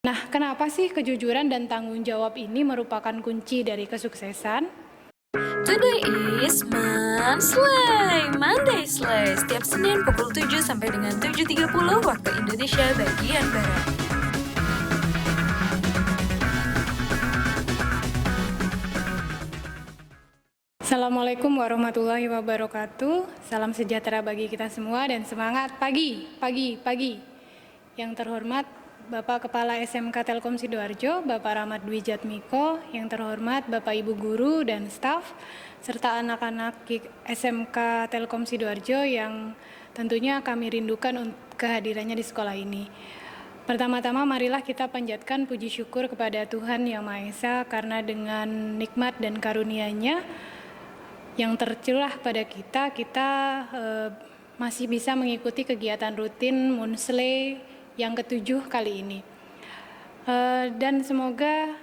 Nah, kenapa sih kejujuran dan tanggung jawab ini merupakan kunci dari kesuksesan? Today is Monday Slay, setiap Senin pukul 7 sampai dengan 7.30 waktu Indonesia bagian Barat. Assalamualaikum warahmatullahi wabarakatuh. Salam sejahtera bagi kita semua dan semangat pagi. Yang terhormat Bapak Kepala SMK Telkom Sidoarjo, Bapak Rahmat Dwi Jatmiko, yang terhormat Bapak Ibu Guru dan staf, serta anak-anak SMK Telkom Sidoarjo yang tentunya kami rindukan kehadirannya di sekolah ini. Pertama-tama marilah kita panjatkan puji syukur kepada Tuhan Yang Maha Esa karena dengan nikmat dan karunia-Nya yang tercurah pada kita masih bisa mengikuti kegiatan rutin Munsle yang ke-7 kali ini. Dan semoga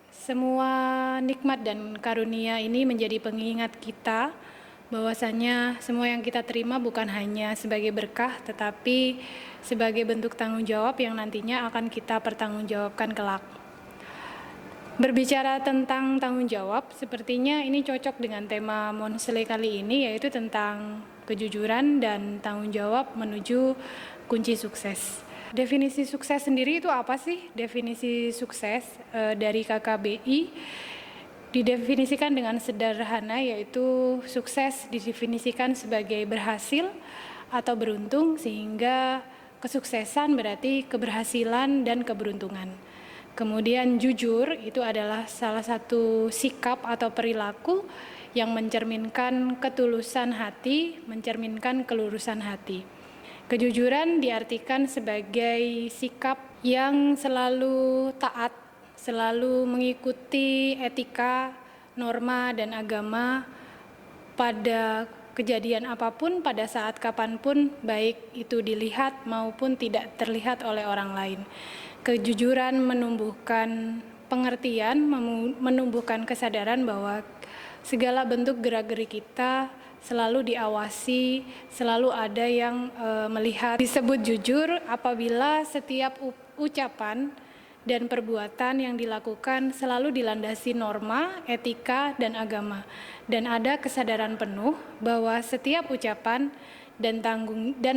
semua nikmat dan karunia ini menjadi pengingat kita bahwasanya semua yang kita terima bukan hanya sebagai berkah tetapi sebagai bentuk tanggung jawab yang nantinya akan kita pertanggungjawabkan kelak. Berbicara tentang tanggung jawab, sepertinya ini cocok dengan tema Monsele kali ini, yaitu tentang kejujuran dan tanggung jawab menuju kunci sukses. Definisi sukses sendiri itu apa sih? Definisi sukses dari KKBI didefinisikan dengan sederhana, yaitu sukses didefinisikan sebagai berhasil atau beruntung, sehingga kesuksesan berarti keberhasilan dan keberuntungan. Kemudian jujur itu adalah salah satu sikap atau perilaku yang mencerminkan ketulusan hati, mencerminkan kelurusan hati. Kejujuran diartikan sebagai sikap yang selalu taat, selalu mengikuti etika, norma, dan agama pada kejadian apapun, pada saat kapanpun, baik itu dilihat maupun tidak terlihat oleh orang lain. Kejujuran menumbuhkan pengertian, menumbuhkan kesadaran bahwa segala bentuk gerak-gerik kita selalu diawasi, selalu ada yang melihat. Disebut jujur apabila setiap ucapan dan perbuatan yang dilakukan selalu dilandasi norma, etika, dan agama. Dan ada kesadaran penuh bahwa setiap ucapan dan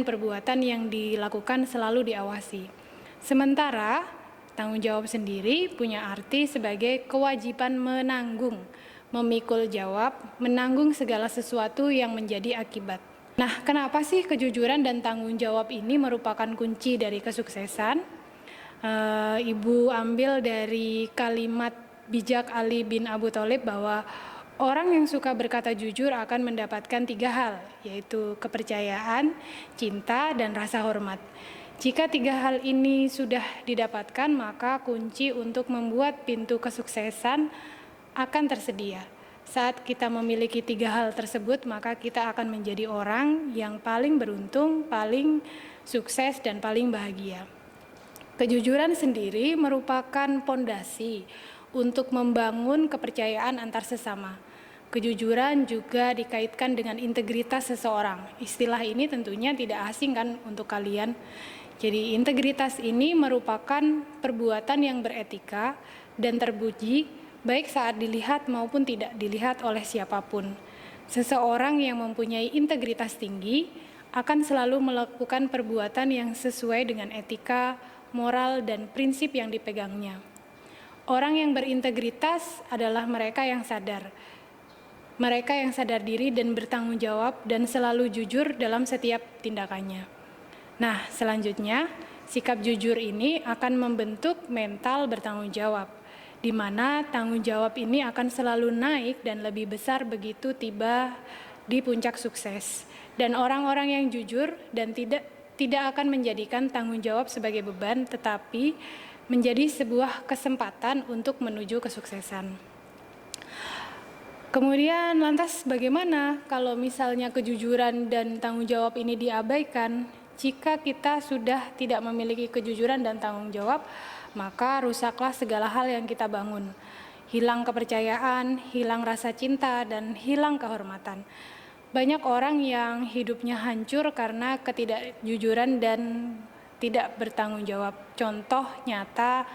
perbuatan yang dilakukan selalu diawasi. Sementara tanggung jawab sendiri punya arti sebagai kewajiban menanggung, memikul jawab, menanggung segala sesuatu yang menjadi akibat. Nah, kenapa sih kejujuran dan tanggung jawab ini merupakan kunci dari kesuksesan? Ibu ambil dari kalimat bijak Ali bin Abu Thalib bahwa orang yang suka berkata jujur akan mendapatkan 3 hal, yaitu kepercayaan, cinta, dan rasa hormat. Jika 3 hal ini sudah didapatkan, maka kunci untuk membuat pintu kesuksesan akan tersedia. Saat kita memiliki 3 hal tersebut, maka kita akan menjadi orang yang paling beruntung, paling sukses, dan paling bahagia. Kejujuran sendiri merupakan pondasi untuk membangun kepercayaan antar sesama. Kejujuran juga dikaitkan dengan integritas seseorang. Istilah ini tentunya tidak asing kan untuk kalian. Jadi integritas ini merupakan perbuatan yang beretika dan terpuji baik saat dilihat maupun tidak dilihat oleh siapapun. Seseorang yang mempunyai integritas tinggi akan selalu melakukan perbuatan yang sesuai dengan etika, moral, dan prinsip yang dipegangnya. Orang yang berintegritas adalah mereka yang sadar. Mereka yang sadar diri dan bertanggung jawab dan selalu jujur dalam setiap tindakannya. Nah, selanjutnya, sikap jujur ini akan membentuk mental bertanggung jawab, di mana tanggung jawab ini akan selalu naik dan lebih besar begitu tiba di puncak sukses. Dan orang-orang yang jujur dan tidak akan menjadikan tanggung jawab sebagai beban, tetapi menjadi sebuah kesempatan untuk menuju kesuksesan. Kemudian lantas bagaimana kalau misalnya kejujuran dan tanggung jawab ini diabaikan? Jika kita sudah tidak memiliki kejujuran dan tanggung jawab, maka rusaklah segala hal yang kita bangun. Hilang kepercayaan, hilang rasa cinta, dan hilang kehormatan. Banyak orang yang hidupnya hancur karena ketidakjujuran dan tidak bertanggung jawab. Contoh nyata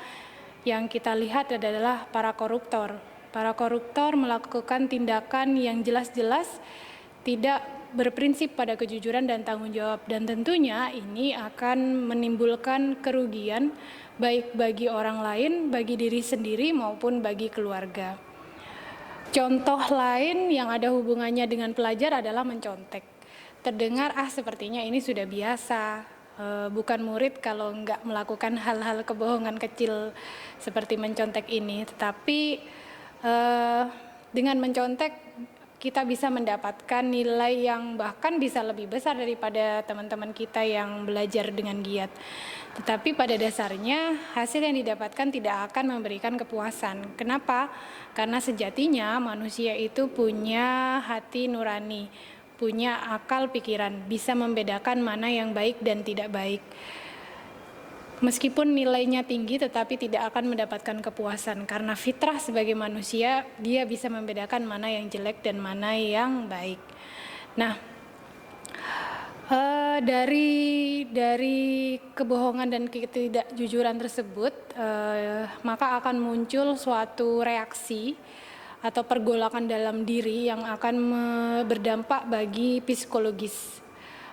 yang kita lihat adalah para koruptor. Para koruptor melakukan tindakan yang jelas-jelas tidak berprinsip pada kejujuran dan tanggung jawab, dan tentunya ini akan menimbulkan kerugian baik bagi orang lain, bagi diri sendiri maupun bagi keluarga. Contoh lain yang ada hubungannya dengan pelajar adalah mencontek. Terdengar sepertinya ini sudah biasa, bukan murid kalau nggak melakukan hal-hal kebohongan kecil seperti mencontek ini, tetapi dengan mencontek kita bisa mendapatkan nilai yang bahkan bisa lebih besar daripada teman-teman kita yang belajar dengan giat. Tetapi pada dasarnya hasil yang didapatkan tidak akan memberikan kepuasan. Kenapa? Karena sejatinya manusia itu punya hati nurani, punya akal pikiran, bisa membedakan mana yang baik dan tidak baik. Meskipun nilainya tinggi tetapi tidak akan mendapatkan kepuasan, karena fitrah sebagai manusia dia bisa membedakan mana yang jelek dan mana yang baik. Nah, dari kebohongan dan ketidakjujuran tersebut, maka akan muncul suatu reaksi atau pergolakan dalam diri yang akan berdampak bagi psikologis.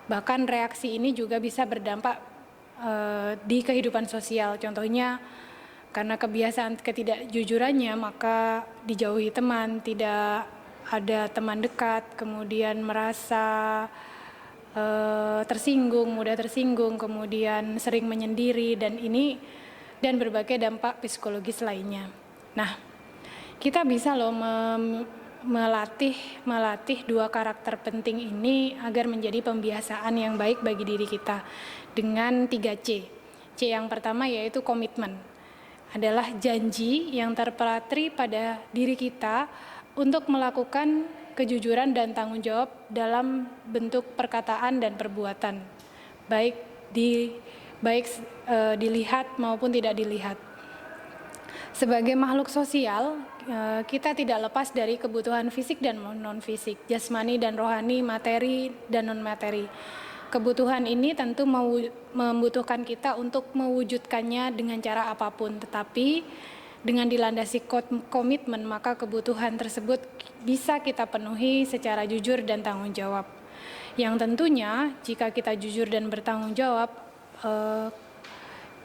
Bahkan reaksi ini juga bisa berdampak di kehidupan sosial. Contohnya karena kebiasaan ketidakjujurannya maka dijauhi teman, tidak ada teman dekat, kemudian merasa tersinggung, mudah tersinggung, kemudian sering menyendiri, dan berbagai dampak psikologis lainnya. Nah, kita bisa melatih dua karakter penting ini agar menjadi pembiasaan yang baik bagi diri kita dengan 3C. C yang pertama yaitu komitmen. Adalah janji yang terpatri pada diri kita untuk melakukan kejujuran dan tanggung jawab dalam bentuk perkataan dan perbuatan, baik dilihat maupun tidak dilihat. Sebagai makhluk sosial, kita tidak lepas dari kebutuhan fisik dan non-fisik, jasmani dan rohani, materi dan non-materi. Kebutuhan ini tentu membutuhkan kita untuk mewujudkannya dengan cara apapun, tetapi dengan dilandasi komitmen, maka kebutuhan tersebut bisa kita penuhi secara jujur dan tanggung jawab. Yang tentunya jika kita jujur dan bertanggung jawab,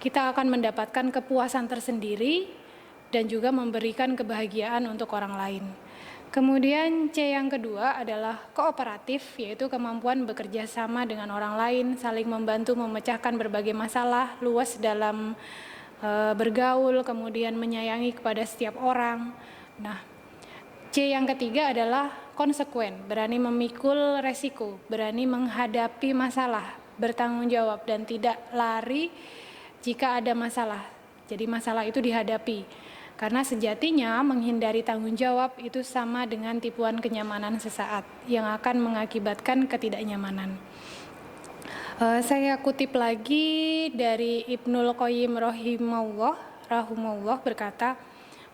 kita akan mendapatkan kepuasan tersendiri dan juga memberikan kebahagiaan untuk orang lain. Kemudian C yang kedua adalah kooperatif, yaitu kemampuan bekerja sama dengan orang lain, saling membantu memecahkan berbagai masalah, luas dalam bergaul, kemudian menyayangi kepada setiap orang. Nah, C yang ketiga adalah konsekuen, berani memikul resiko, berani menghadapi masalah, bertanggung jawab dan tidak lari jika ada masalah. Jadi masalah itu dihadapi. Karena sejatinya menghindari tanggung jawab itu sama dengan tipuan kenyamanan sesaat yang akan mengakibatkan ketidaknyamanan. Saya kutip lagi dari Ibnul Qayyim rahimahullah berkata,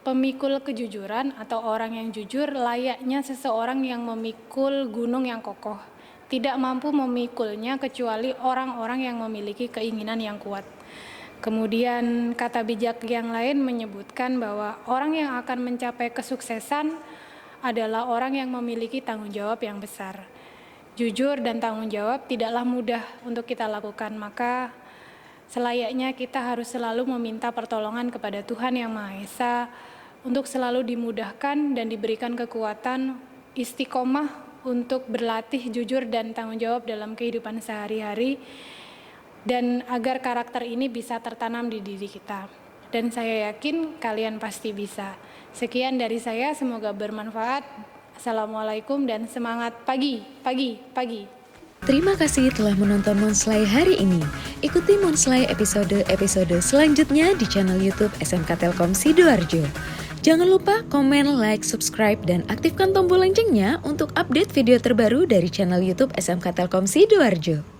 pemikul kejujuran atau orang yang jujur layaknya seseorang yang memikul gunung yang kokoh. Tidak mampu memikulnya kecuali orang-orang yang memiliki keinginan yang kuat. Kemudian kata bijak yang lain menyebutkan bahwa orang yang akan mencapai kesuksesan adalah orang yang memiliki tanggung jawab yang besar. Jujur dan tanggung jawab tidaklah mudah untuk kita lakukan, maka selayaknya kita harus selalu meminta pertolongan kepada Tuhan Yang Maha Esa untuk selalu dimudahkan dan diberikan kekuatan istiqomah untuk berlatih jujur dan tanggung jawab dalam kehidupan sehari-hari, dan agar karakter ini bisa tertanam di diri kita. Dan saya yakin kalian pasti bisa. Sekian dari saya, semoga bermanfaat. Assalamualaikum dan semangat pagi. Terima kasih telah menonton Monslay hari ini. Ikuti Monslay episode selanjutnya di channel YouTube SMK Telkom Sidoarjo. Jangan lupa komen, like, subscribe, dan aktifkan tombol loncengnya untuk update video terbaru dari channel YouTube SMK Telkom Sidoarjo.